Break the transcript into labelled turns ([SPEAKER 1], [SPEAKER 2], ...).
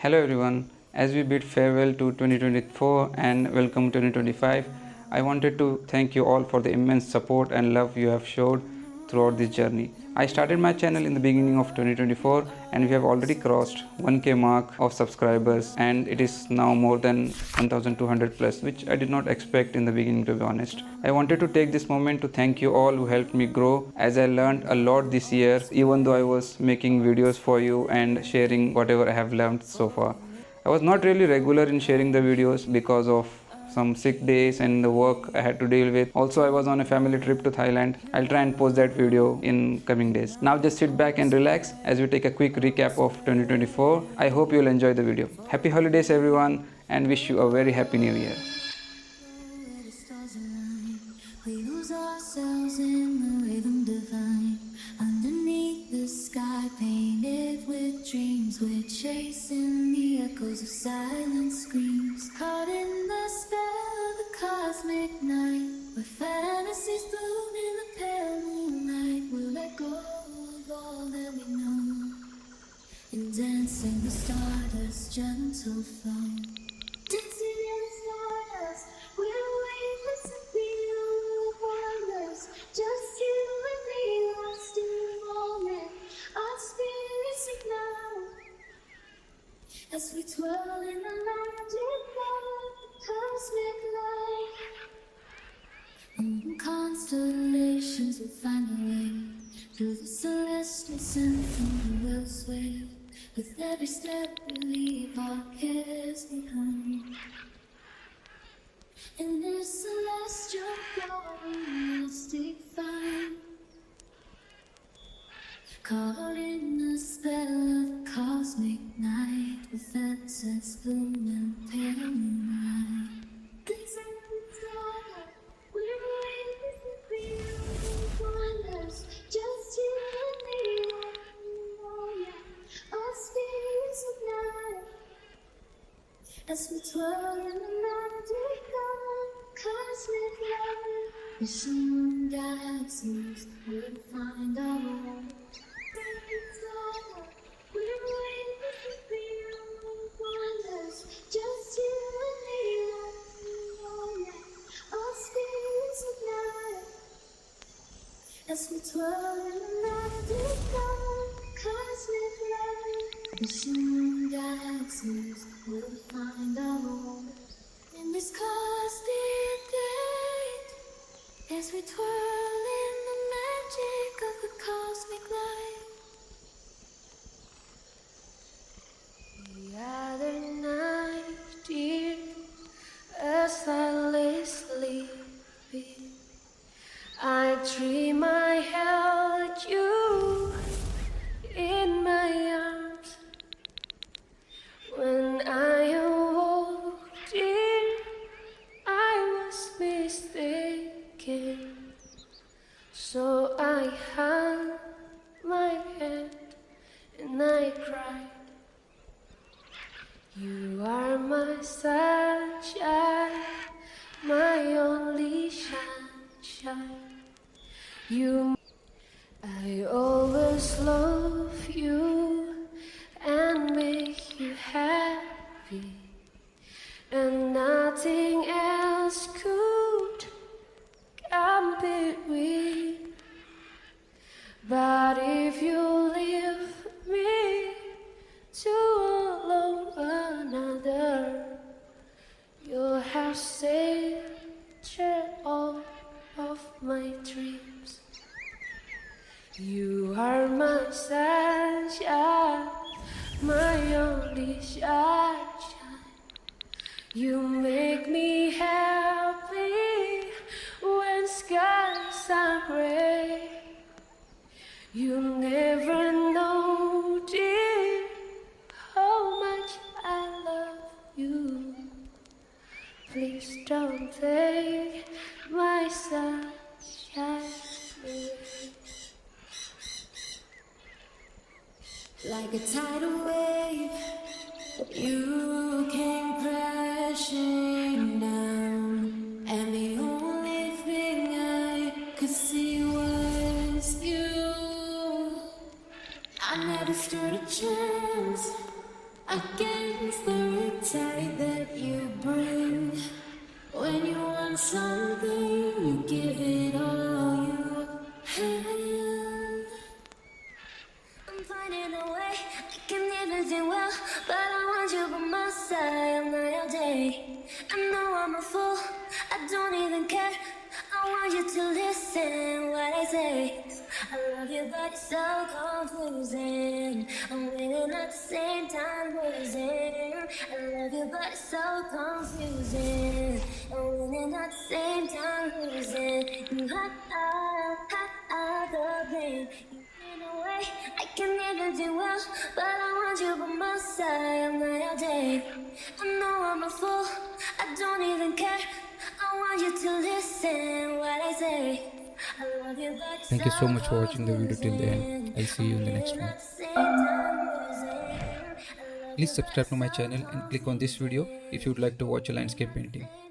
[SPEAKER 1] Hello everyone, as we bid farewell to 2024 and welcome 2025, I wanted to thank you all for the immense support and love you have showed throughout this journey. I started my channel in the beginning of 2024 and we have already crossed 1k mark of subscribers and it is now more than 1200 plus, which I did not expect in the beginning, to be honest. I wanted to take this moment to thank you all who helped me grow, as I learned a lot this year even though I was making videos for you and sharing whatever I have learned so far. I was not really regular in sharing the videos because of some sick days and the work I had to deal with. Also, I was on a family trip to Thailand. I'll try and post that video in coming days. Now just sit back and relax as we take a quick recap of 2024. I hope you'll enjoy the video. Happy holidays everyone and wish you a very happy new year.
[SPEAKER 2] We lose ourselves in the rhythm divine. Underneath the sky, painted with dreams, we're chasing the echoes of silent screams. Caught in the spell of the cosmic night, where fantasies bloom in the pale moonlight. We'll let go of all that we know and dance in the stardust, gentle flow. Dancing in the stardust, we're weightless and feel the wonders. Just you and me, lost in the moment. Our spirits ignite as we twirl in the magic of the cosmic light. And constellations will find a way through the celestial symphony. We'll sway with every step we leave our cares behind. In this celestial glory, we'll stick fine. Caught in the spell of the cosmic night, with fences bloom and pale moonlight. Dancing in the stardust, we're waiting to feel the wonders. Just you and me, oh yeah. Our spirits ignite as we twirl in the magic of cosmic light. Wishing galaxies would find our home. We're waiting to feel the wonders. Just you and me, oh yeah. Our spirits ignite as we twirl in the magic of cosmic light. Wishing galaxies will find our home in this cosmic light as we twirl in the magic of the cosmic light. The other night, dear, as I lay sleeping, I dream I held you in my arms. When I awoke, dear, I was mistaken. So I hung my head and I cried. You are my sunshine, my only sunshine. I always love you and make you happy, and nothing else could come between. But if you leave me to love another, you'll have saved all of my dreams. You are my sunshine, my only sunshine. You make me happy when skies are gray. You never know, dear, how much I love you. Please don't take my sunshine away. Like a tidal wave, you came crashing down, and the only thing I could see was you. I never stood a chance. I gave the tide that you bring. When you want something, you give it all you have. I'm finding a way, I can everything well, but I want you by my side night or day. I know I'm a fool, I don't even care. I want you to listen what I say. I love you, but it's so confusing. I'm winning at the same time losing. I love you, but it's so confusing. I'm winning at the same time losing. You the pain. In a way, I can even do well, but I want you by my side night or day. I know I'm a fool, I don't even care. I want you to listen what I say. I love you, but it's
[SPEAKER 3] Thank you so
[SPEAKER 2] so
[SPEAKER 3] much for watching the video till the end.
[SPEAKER 2] confusing.
[SPEAKER 3] I'll see you
[SPEAKER 2] I'm
[SPEAKER 3] in the next
[SPEAKER 2] winning
[SPEAKER 3] one.
[SPEAKER 2] at the same time losing. I love
[SPEAKER 3] Please
[SPEAKER 2] you, but
[SPEAKER 3] subscribe
[SPEAKER 2] it's
[SPEAKER 3] to my
[SPEAKER 2] so
[SPEAKER 3] channel and click on this video if you would like to watch a landscape painting.
[SPEAKER 2] confusing.